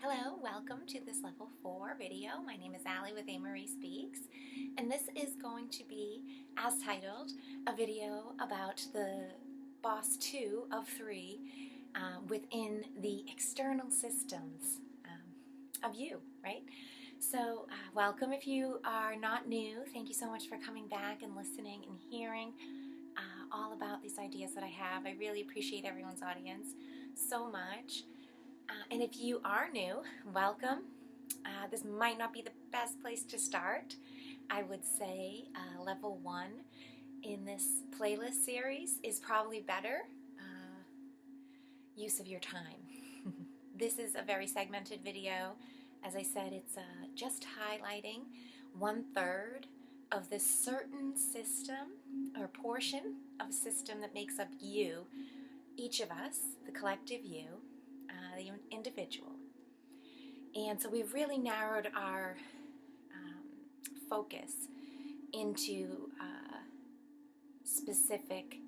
Hello, welcome to this level 4 video. My name is Allie with A.Marie Speaks, and this is going to be, as titled, a video about the boss 2 of 3 within the external systems of you, right? So welcome if you are not new. Thank you so much for coming back and listening and hearing all about these ideas that I have. I really appreciate everyone's audience so much. And if you are new, welcome. This might not be the best place to start. I would say level 1 in this playlist series is probably better use of your time. This is a very segmented video. As I said, it's just highlighting 1/3 of this certain system or portion of a system that makes up you, each of us, the collective you, the individual. And so we've really narrowed our focus into a specific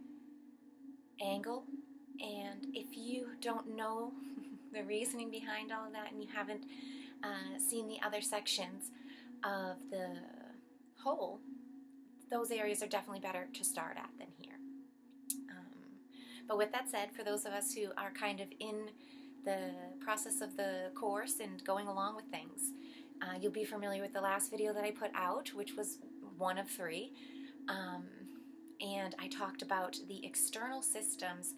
angle. And if you don't know the reasoning behind all of that and you haven't seen the other sections of the whole, those areas are definitely better to start at than here. But with that said, for those of us who are kind of in the process of the course and going along with things, you'll be familiar with the last video that I put out, which was 1 of 3, and I talked about the external system's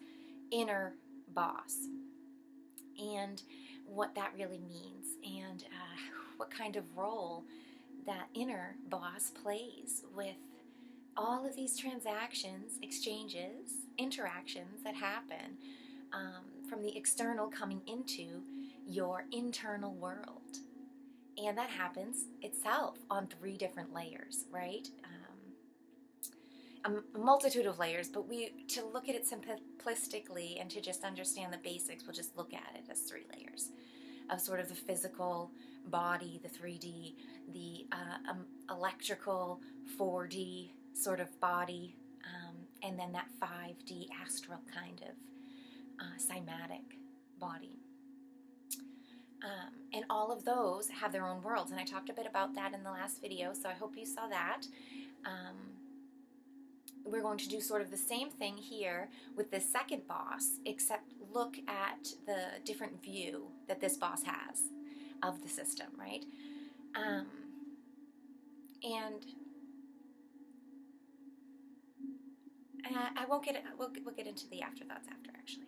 inner boss and what that really means, and what kind of role that inner boss plays with all of these transactions, exchanges, interactions that happen from the external coming into your internal world. And that happens itself on 3 different layers, right? A multitude of layers, but to look at it simplistically and to just understand the basics, we'll just look at it as 3 layers of sort of the physical body, the 3D, the electrical 4D sort of body, and then that 5D astral kind of cymatic body. And all of those have their own worlds, and I talked a bit about that in the last video, so I hope you saw that. We're going to do sort of the same thing here with this second boss, except look at the different view that this boss has of the system, right? And I won't we'll get into the afterthoughts after, actually.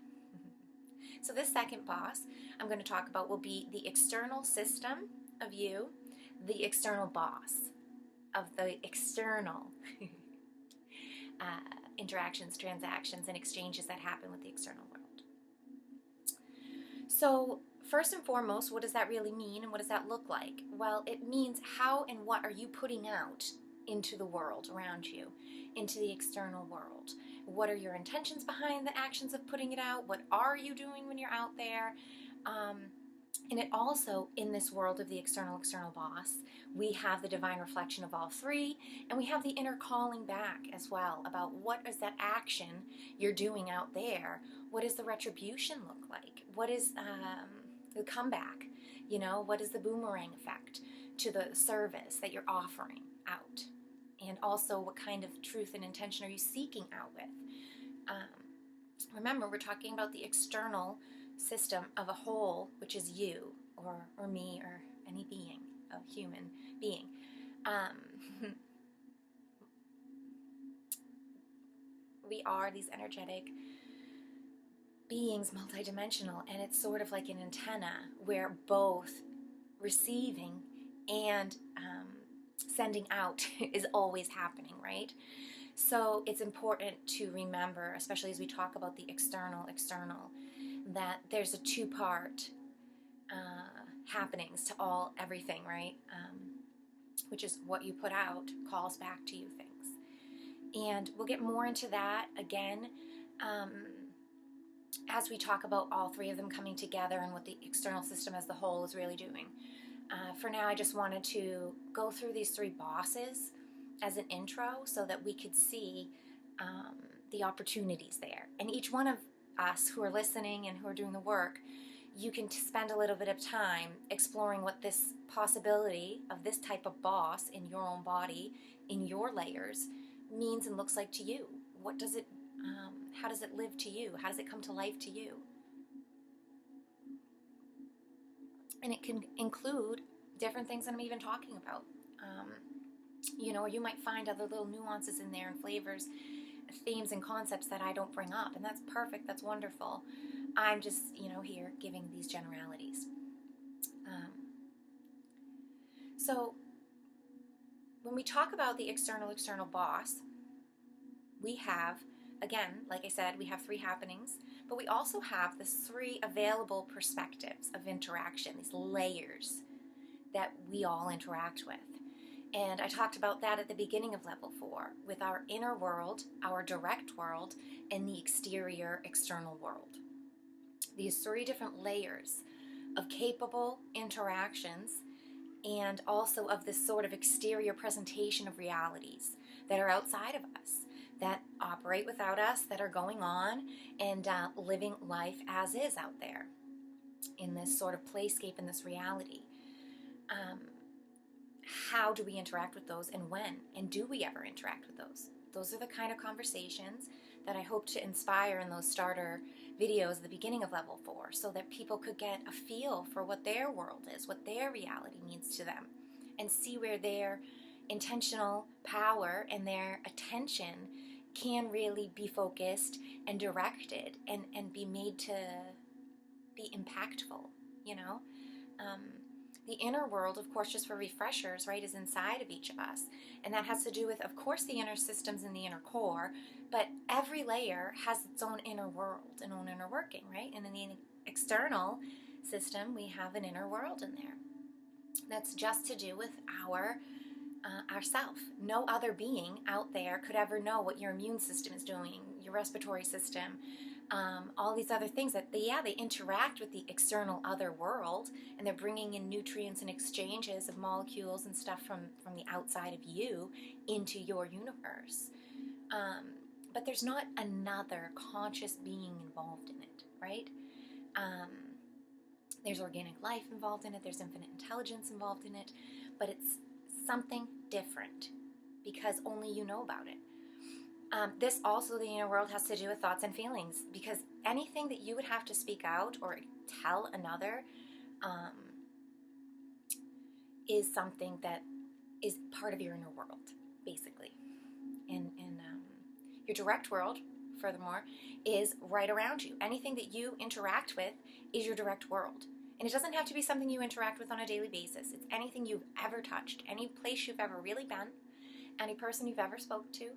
So this second boss I'm going to talk about will be the external system of you, the external boss of the external interactions, transactions, and exchanges that happen with the external world. So first and foremost, what does that really mean and what does that look like? Well, it means how and what are you putting out into the world around you, into the external world. What are your intentions behind the actions of putting it out? What are you doing when you're out there? And it also, in this world of the external boss, we have the divine reflection of all 3, and we have the inner calling back as well about what is that action you're doing out there? What does the retribution look like? What is the comeback? You know, what is the boomerang effect to the service that you're offering out? And also, what kind of truth and intention are you seeking out with? Remember, we're talking about the external system of a whole, which is you, or me, or any being, a human being. We are these energetic beings, multidimensional, and it's sort of like an antenna where both receiving and sending out is always happening, right? So it's important to remember, especially as we talk about the external, that there's a 2-part happenings to everything, right? Which is what you put out calls back to you things. And we'll get more into that again as we talk about all 3 of them coming together and what the external system as the whole is really doing. For now, I just wanted to go through these 3 bosses as an intro so that we could see the opportunities there. And each one of us who are listening and who are doing the work, you can spend a little bit of time exploring what this possibility of this type of boss in your own body, in your layers, means and looks like to you. What does it, how does it live to you? How does it come to life to you? And it can include different things that I'm even talking about. You know, or you might find other little nuances in there and flavors, themes and concepts that I don't bring up, and that's perfect, that's wonderful. I'm just, you know, here giving these generalities. So when we talk about the external boss, we have, again, like I said, we have 3 happenings, but we also have the 3 available perspectives of interaction, these layers that we all interact with. And I talked about that at the beginning of level 4 with our inner world, our direct world, and the external world. These 3 different layers of capable interactions and also of this sort of exterior presentation of realities that are outside of us, that operate without us, that are going on and living life as is out there in this sort of playscape, in this reality. How do we interact with those, and when? And do we ever interact with those? Those are the kind of conversations that I hope to inspire in those starter videos at the beginning of level 4, so that people could get a feel for what their world is, what their reality means to them, and see where their intentional power and their attention can really be focused and directed and be made to be impactful, you know? The inner world, of course, just for refreshers, right, is inside of each of us. And that has to do with, of course, the inner systems and the inner core, but every layer has its own inner world and own inner working, right? And in the external system, we have an inner world in there. That's just to do with ourself. No other being out there could ever know what your immune system is doing, your respiratory system, all these other things that they interact with the external other world, and they're bringing in nutrients and exchanges of molecules and stuff from the outside of you into your universe. But there's not another conscious being involved in it, right? There's organic life involved in it, there's infinite intelligence involved in it, but it's something different because only you know about it. This also, the inner world, has to do with thoughts and feelings, because anything that you would have to speak out or tell another is something that is part of your inner world, basically. And your direct world, furthermore, is right around you. Anything that you interact with is your direct world. And it doesn't have to be something you interact with on a daily basis. It's anything you've ever touched, any place you've ever really been, any person you've ever spoke to,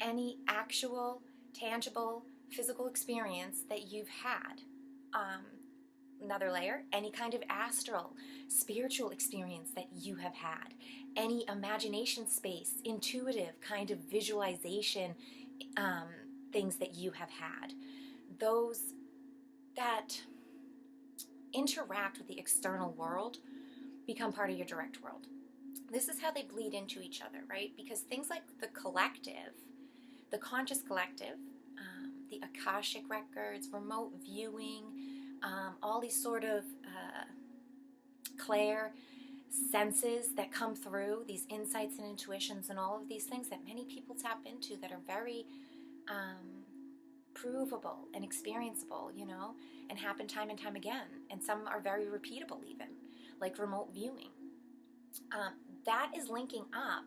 any actual, tangible, physical experience that you've had. Another layer, any kind of astral, spiritual experience that you have had, any imagination space, intuitive kind of visualization things that you have had. Those that interact with the external world become part of your direct world. This is how they bleed into each other, right? Because things like the collective, the conscious collective, the Akashic records, remote viewing, all these sort of clair senses that come through, these insights and intuitions and all of these things that many people tap into that are very provable and experienceable, you know, and happen time and time again. And some are very repeatable even, like remote viewing. That is linking up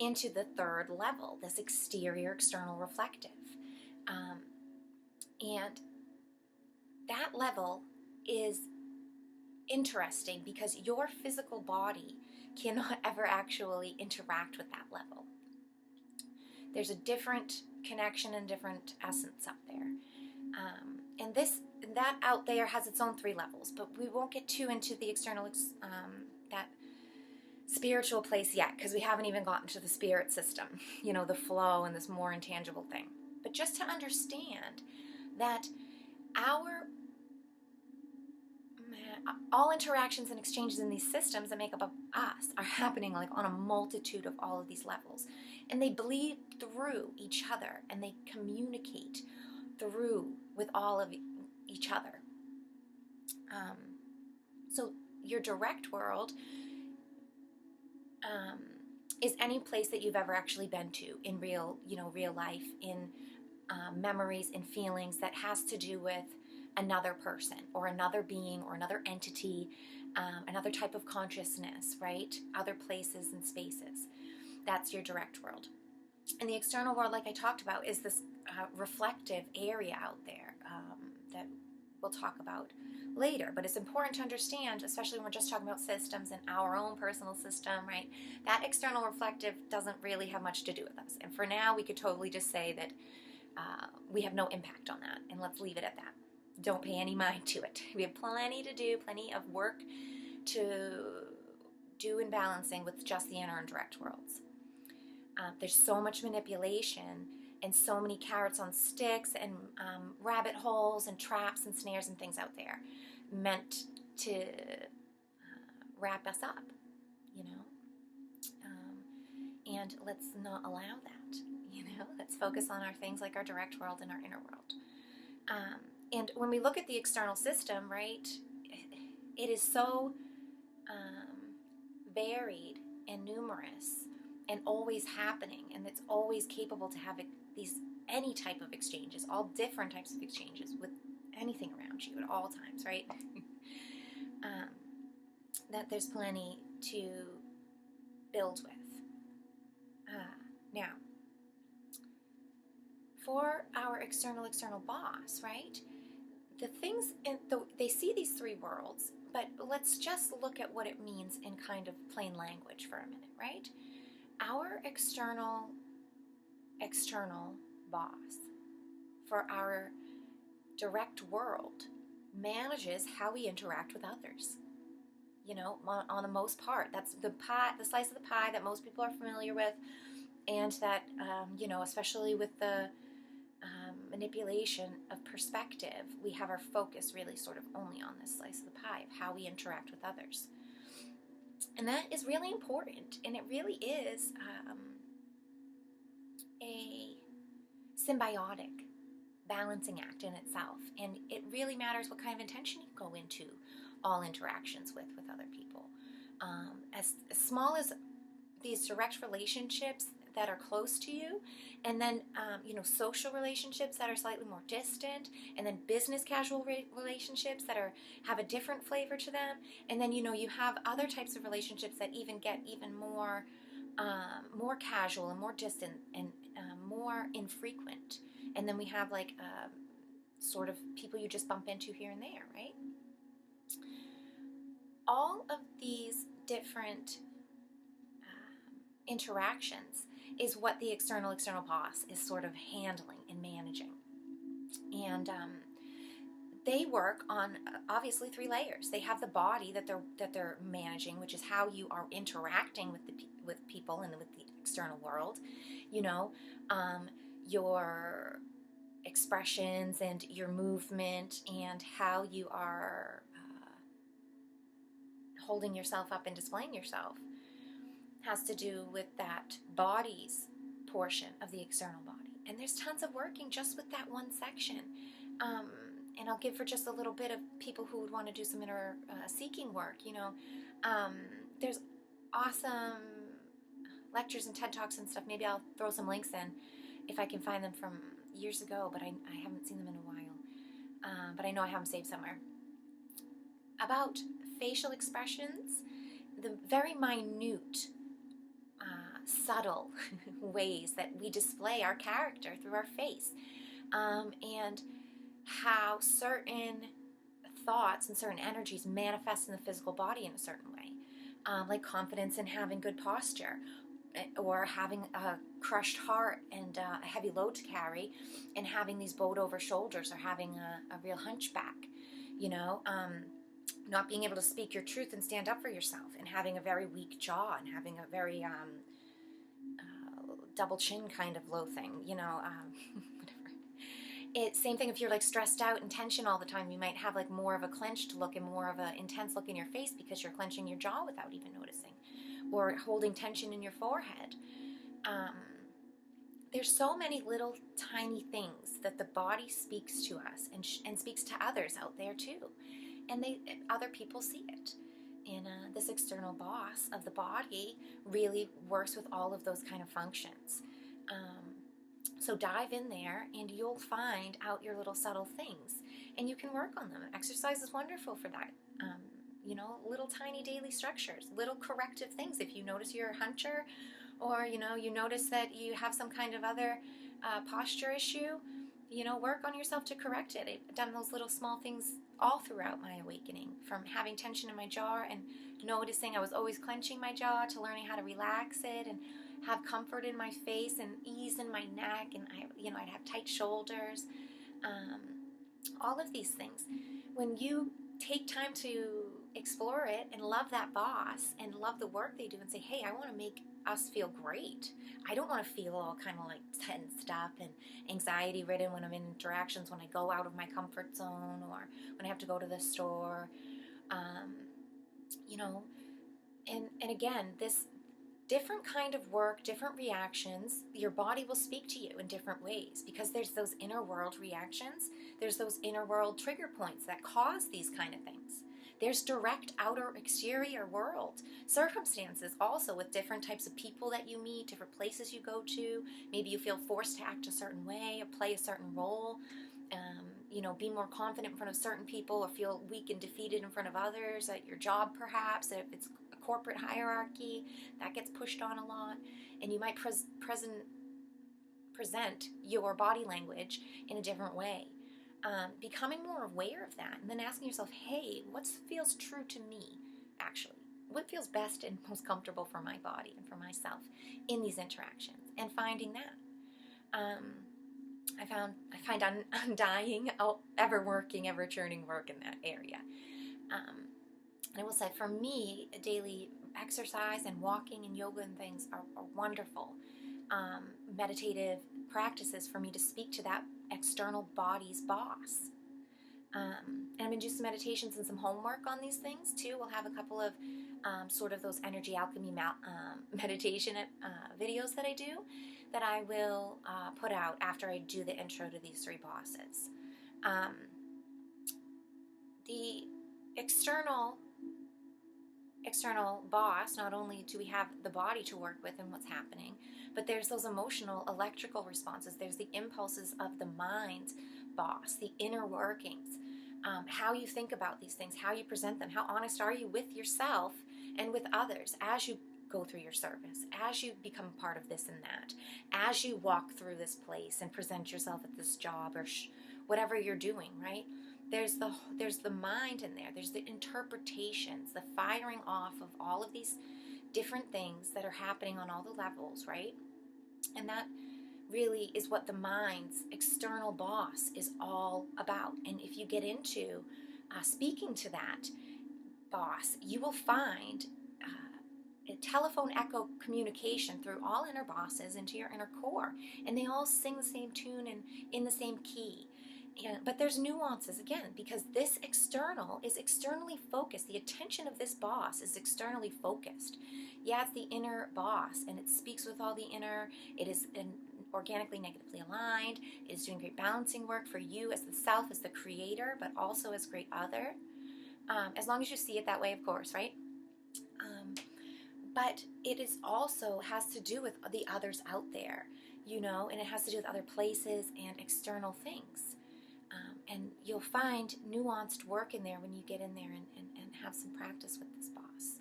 into the 3rd level, this exterior, external, reflective. And that level is interesting because your physical body cannot ever actually interact with that level. There's a different connection and different essence up there. And that out there has its own 3 levels, but we won't get too into the external, that spiritual place yet, because we haven't even gotten to the spirit system, you know, the flow and this more intangible thing. But just to understand that all interactions and exchanges in these systems that make up us are happening like on a multitude of all of these levels, and they bleed through each other and they communicate through with all of each other. So your direct world is any place that you've ever actually been to in real life, in memories and feelings that has to do with another person or another being or another entity, another type of consciousness, right? Other places and spaces. That's your direct world. And the external world, like I talked about, is this reflective area out there that we'll talk about later. But it's important to understand, especially when we're just talking about systems and our own personal system, right? That external reflective doesn't really have much to do with us. And for now, we could totally just say that we have no impact on that. And let's leave it at that. Don't pay any mind to it. We have plenty to do, plenty of work to do in balancing with just the inner and direct worlds. There's so much manipulation and so many carrots on sticks and rabbit holes and traps and snares and things out there meant to wrap us up, and let's not allow that, let's focus on our things like our direct world and our inner world. And when we look at the external system, right, it is so varied and numerous and always happening, and it's always capable to have any type of exchanges, all different types of exchanges with anything around you at all times, right? That there's plenty to build with. Now, for our external boss, right? The things, they see these three worlds, but let's just look at what it means in kind of plain language for a minute, right? Our external boss for our direct world manages how we interact with others. On the most part, that's the slice of the pie that most people are familiar with, and that especially with the manipulation of perspective, we have our focus really sort of only on this slice of the pie of how we interact with others. And that is really important, and it really is a symbiotic balancing act in itself. And it really matters what kind of intention you go into all interactions with other people. As small as these direct relationships that are close to you, and then social relationships that are slightly more distant, and then business casual relationships that have a different flavor to them, and then you have other types of relationships that even get even more casual and more distant and more infrequent, and then we have like sort of people you just bump into here and there, right? All of these different interactions is what the external boss is sort of handling and managing. And they work on obviously three layers. They have the body that they're managing, which is how you are interacting with people and with the external world. Your expressions and your movement and how you are holding yourself up and displaying yourself has to do with that body's portion of the external body. And there's tons of working just with that one section. And I'll give for just a little bit of people who would want to do some inner seeking work, there's awesome lectures and TED Talks and stuff. Maybe I'll throw some links in if I can find them from years ago, but I haven't seen them in a while. But I know I have them saved somewhere. About facial expressions, the very minute, subtle ways that we display our character through our face, and how certain thoughts and certain energies manifest in the physical body in a certain way, like confidence in having good posture, or having a crushed heart and a heavy load to carry, and having these bowed over shoulders, or having a real hunchback, not being able to speak your truth and stand up for yourself, and having a very weak jaw, and having a very double chin kind of low thing, whatever. Same thing if you're like stressed out and tension all the time, you might have like more of a clenched look and more of an intense look in your face because you're clenching your jaw without even noticing, or holding tension in your forehead. There's so many little tiny things that the body speaks to us and speaks to others out there too. and other people see it. And this external boss of the body really works with all of those kind of functions. So dive in there and you'll find out your little subtle things, and you can work on them. Exercise is wonderful for that. Little tiny daily structures, little corrective things. If you notice you're a huncher, or you notice that you have some kind of other posture issue, work on yourself to correct it. I've done those little small things all throughout my awakening, from having tension in my jaw and noticing I was always clenching my jaw, to learning how to relax it and have comfort in my face and ease in my neck, and I'd have tight shoulders. All of these things. When you take time to explore it and love that boss and love the work they do, and say, hey, I want to make us feel great. I don't want to feel all kind of like tensed up and anxiety ridden when I'm in interactions, when I go out of my comfort zone, or when I have to go to the store. And again, this different kind of work, different reactions, your body will speak to you in different ways, because there's those inner world reactions, there's those inner world trigger points that cause these kind of things. There's direct outer exterior world circumstances also, with different types of people that you meet, different places you go to. Maybe you feel forced to act a certain way or play a certain role, be more confident in front of certain people, or feel weak and defeated in front of others at your job perhaps. If it's a corporate hierarchy, that gets pushed on a lot, and you might present your body language in a different way. Becoming more aware of that, and then asking yourself, hey, what feels true to me, actually? What feels best and most comfortable for my body and for myself in these interactions, and finding that. I find undying, ever working, ever churning work in that area. And I will say, for me, daily exercise and walking and yoga and things are wonderful meditative practices for me to speak to that external body's boss. And I'm going to do some meditations and some homework on these things too. We'll have a couple of sort of those energy alchemy meditation videos that I do, that I will put out after I do the intro to these three bosses. The external boss, not only do we have the body to work with and what's happening, but there's those emotional electrical responses. There's the impulses of the mind boss, the inner workings, how you think about these things, how you present them, how honest are you with yourself and with others as you go through your service, as you become part of this and that, as you walk through this place and present yourself at this job or whatever you're doing, right? There's the mind in there. There's the interpretations, the firing off of all of these different things that are happening on all the levels, right? And that really is what the mind's external boss is all about. And if you get into speaking to that boss, you will find a telephone echo communication through all inner bosses into your inner core. And they all sing the same tune and in the same key. But there's nuances, again, because this external is externally focused. The attention of this boss is externally focused. Yeah, it's the inner boss, and it speaks with all the inner. It is organically negatively aligned. It is doing great balancing work for you as the self, as the creator, but also as great other. As long as you see it that way, of course, right? But it is also has to do with the others out there, and it has to do with other places and external things. And you'll find nuanced work in there when you get in there and have some practice with this boss.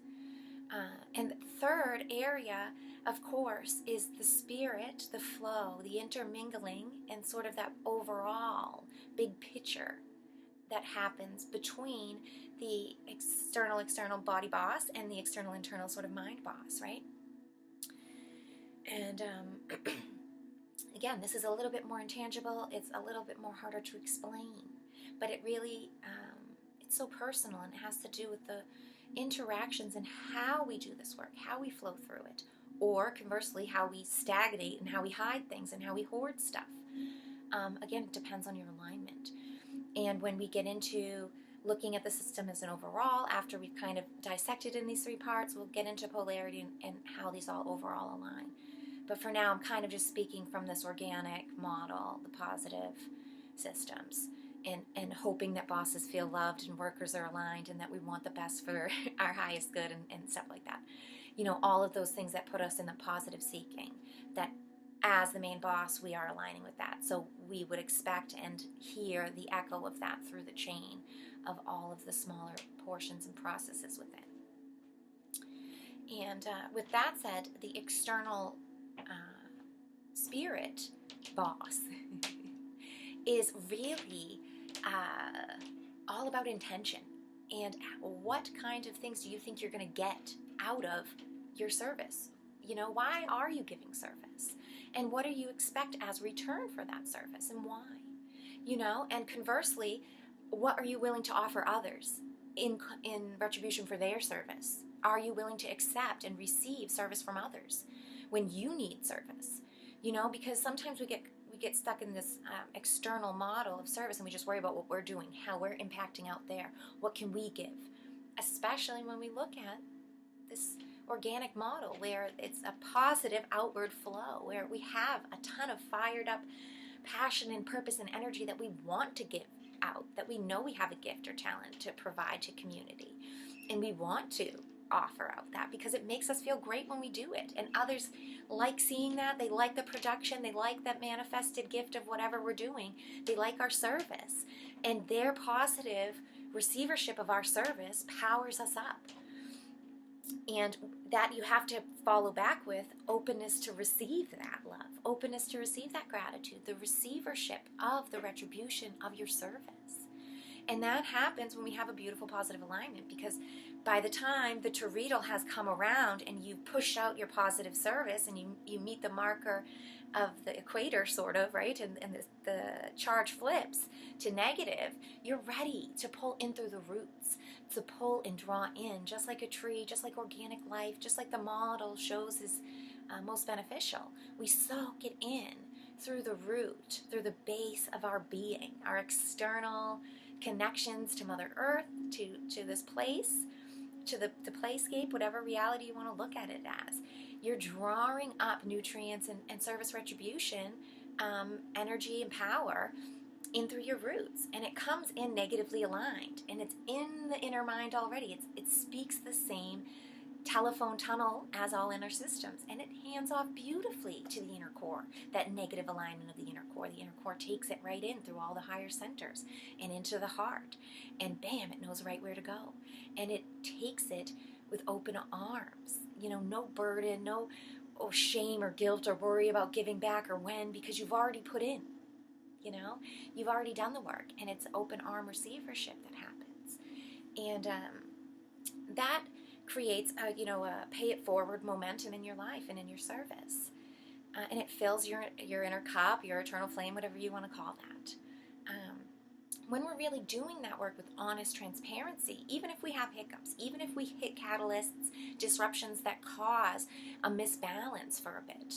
And the third area, of course, is the spirit, the flow, the intermingling, and sort of that overall big picture that happens between the external body boss and the internal sort of mind boss, right? And again, this is a little bit more intangible. It's a little bit more harder to explain, but it really, it's so personal, and it has to do with the interactions and how we do this work, how we flow through it, or conversely, how we stagnate and how we hide things and how we hoard stuff. Again, it depends on your alignment. And when we get into looking at the system as an overall, after we've kind of dissected in these three parts, we'll get into polarity and how these all overall align. But for now, I'm kind of just speaking from this organic model, the positive systems. and hoping that bosses feel loved and workers are aligned and that we want the best for our highest good and stuff like that. All of those things that put us in the positive seeking, that as the main boss, we are aligning with that. So we would expect and hear the echo of that through the chain of all of the smaller portions and processes within. And with that said, the external spirit boss is really all about intention and what kind of things do you think you're going to get out of your service. Why are you giving service, and what do you expect as return for that service, and why? And conversely, what are you willing to offer others in retribution for their service? Are you willing to accept and receive service from others when you need service? Because sometimes we get stuck in this external model of service, and we just worry about what we're doing, how we're impacting out there, what can we give, especially when we look at this organic model where it's a positive outward flow, where we have a ton of fired up passion and purpose and energy that we want to give out, that we know we have a gift or talent to provide to community, and we want to offer out that because it makes us feel great when we do it, and others like seeing that. They like the production, they like that manifested gift of whatever we're doing, they like our service, and their positive receivership of our service powers us up. And that you have to follow back with openness to receive that love, openness to receive that gratitude, the receivership of the retribution of your service. And that happens when we have a beautiful positive alignment, because by the time the teredo has come around and you push out your positive service and you meet the marker of the equator, sort of, right, and the charge flips to negative, you're ready to pull in through the roots, to pull and draw in, just like a tree, just like organic life, just like the model shows is most beneficial. We soak it in through the root, through the base of our being, our external connections to Mother Earth, to this place, to the playscape, whatever reality you want to look at it as. You're drawing up nutrients and service retribution, energy and power in through your roots, and it comes in negatively aligned, and it's in the inner mind already. It speaks the same telephone tunnel as all inner systems, and it hands off beautifully to the inner core, that negative alignment of the inner core. The inner core takes it right in through all the higher centers and into the heart, and bam, it knows right where to go, and it takes it with open arms. No burden, no shame or guilt or worry about giving back or when, because you've already put in. You've already done the work, and it's open arm receivership that happens, and that creates a pay it forward momentum in your life and in your service, and it fills your inner cup, your eternal flame, whatever you want to call that. When we're really doing that work with honest transparency, even if we have hiccups, even if we hit catalysts, disruptions that cause a misbalance for a bit,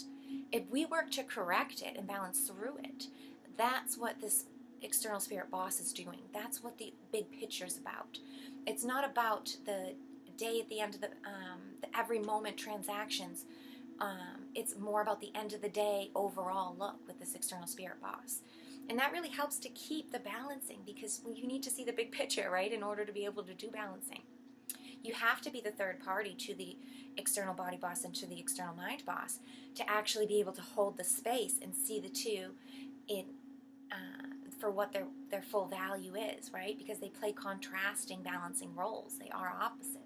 if we work to correct it and balance through it, that's what this external spirit boss is doing. That's what the big picture is about. It's not about the day at the end of the every moment transactions. It's more about the end of the day overall look with this external spirit boss. And that really helps to keep the balancing, because you need to see the big picture, right, in order to be able to do balancing. You have to be the third party to the external body boss and to the external mind boss to actually be able to hold the space and see the two in for what their full value is, right? Because they play contrasting, balancing roles. They are opposites.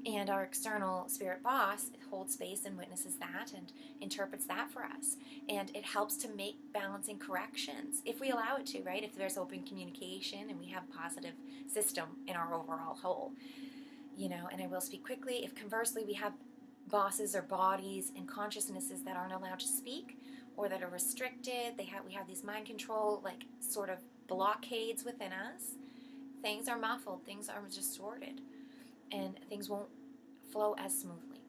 And our external spirit boss holds space and witnesses that and interprets that for us. And it helps to make balancing corrections, if we allow it to, right? If there's open communication and we have a positive system in our overall whole. And I will speak quickly. If conversely we have bosses or bodies and consciousnesses that aren't allowed to speak, or that are restricted, we have these mind control, like, sort of blockades within us, things are muffled, things are distorted, and things won't flow as smoothly.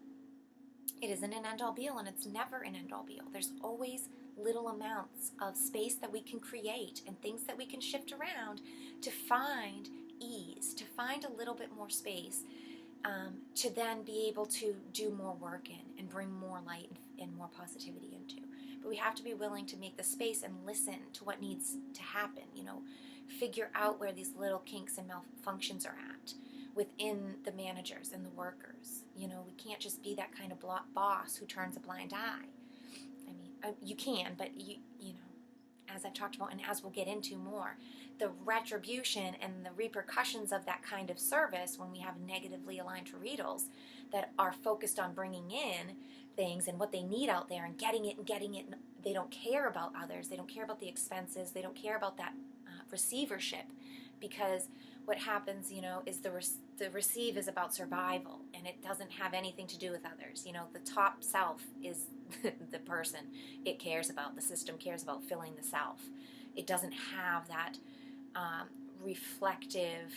It isn't an end-all be-all, and it's never an end-all be-all. There's always little amounts of space that we can create and things that we can shift around to find ease, to find a little bit more space, to then be able to do more work in and bring more light and more positivity into. But we have to be willing to make the space and listen to what needs to happen, figure out where these little kinks and malfunctions are at within the managers and the workers. You know, we can't just be that kind of boss who turns a blind eye. I mean, you can, but you know, as I've talked about and as we'll get into more, the retribution and the repercussions of that kind of service when we have negatively aligned Toritos that are focused on bringing in things and what they need out there and getting it. And they don't care about others. They don't care about the expenses. They don't care about that receivership, because what happens, you know, is the receive is about survival, and it doesn't have anything to do with others. You know, the top self is the person it cares about. The system cares about filling the self. It doesn't have that reflective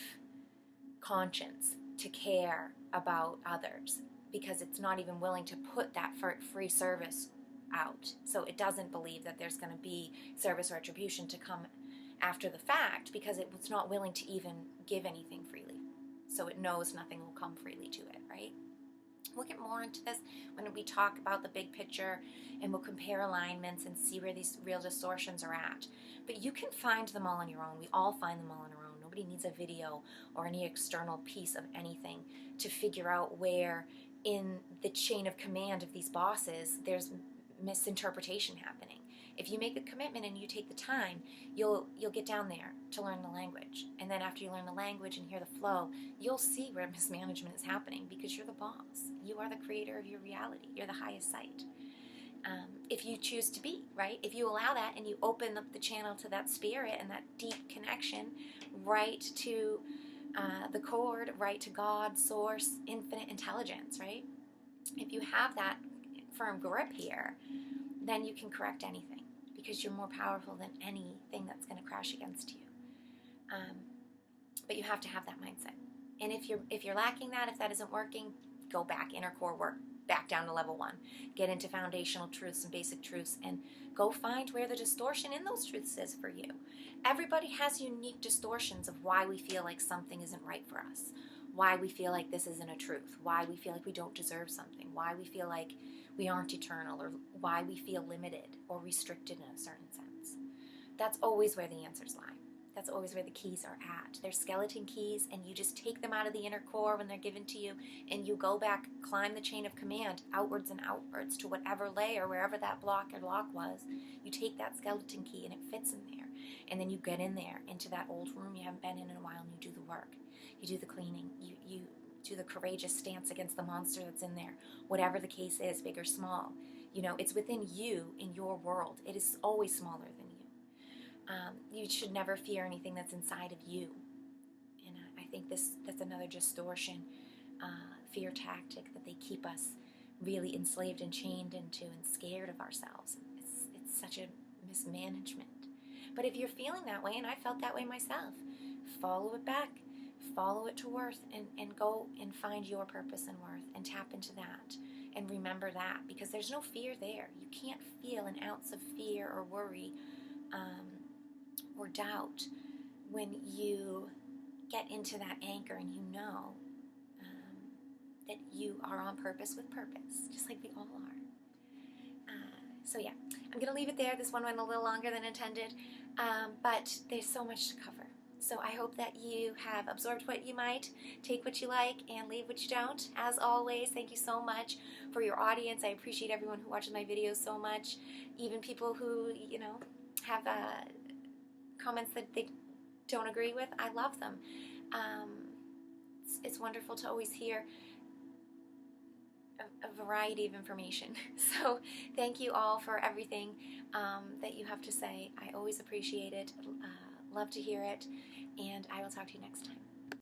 conscience to care about others, because it's not even willing to put that free service out. So it doesn't believe that there's going to be service retribution to come after the fact, because it's not willing to even give anything freely. So it knows nothing will come freely to it, right? We'll get more into this when we talk about the big picture, and we'll compare alignments and see where these real distortions are at. But you can find them all on your own. We all find them all on our own. Nobody needs a video or any external piece of anything to figure out where in the chain of command of these bosses there's misinterpretation happening. If you make a commitment and you take the time, you'll get down there to learn the language. And then after you learn the language and hear the flow, you'll see where mismanagement is happening, because you're the boss. You are the creator of your reality. You're the highest sight. If you choose to be, right? If you allow that and you open up the channel to that spirit and that deep connection right to the cord, right to God, source, infinite intelligence, right? If you have that firm grip here, then you can correct anything, because you're more powerful than anything that's going to crash against you. But you have to have that mindset. And if you're lacking that, if that isn't working, go back, inner core work, back down to level 1. Get into foundational truths and basic truths, and go find where the distortion in those truths is for you. Everybody has unique distortions of why we feel like something isn't right for us, why we feel like this isn't a truth, why we feel like we don't deserve something, why we feel like we aren't eternal, or why we feel limited or restricted in a certain sense. That's always where the answers lie. That's always where the keys are at. They're skeleton keys, and you just take them out of the inner core when they're given to you, and you go back, climb the chain of command outwards and outwards to whatever layer, wherever that block or lock was. You take that skeleton key and it fits in there. And then you get in there into that old room you haven't been in a while, and you do the work. You do the cleaning. You do the courageous stance against the monster that's in there. Whatever the case is, big or small. You know, it's within you, in your world. It is always smaller than you. You should never fear anything that's inside of you. And I think that's another distortion, fear tactic that they keep us really enslaved and chained into and scared of ourselves. It's such a mismanagement. But if you're feeling that way, and I felt that way myself, follow it back. Follow it to worth, and go and find your purpose and worth, and tap into that. And remember that, because there's no fear there. You can't feel an ounce of fear or worry or doubt when you get into that anchor and you know that you are on purpose with purpose, just like we all are. So yeah, I'm going to leave it there. This one went a little longer than intended, but there's so much to cover. So I hope that you have absorbed what you might, take what you like, and leave what you don't. As always, thank you so much for your audience. I appreciate everyone who watches my videos so much. Even people who, you know, have comments that they don't agree with. I love them. It's wonderful to always hear a variety of information. So thank you all for everything that you have to say. I always appreciate it. Love to hear it, and I will talk to you next time.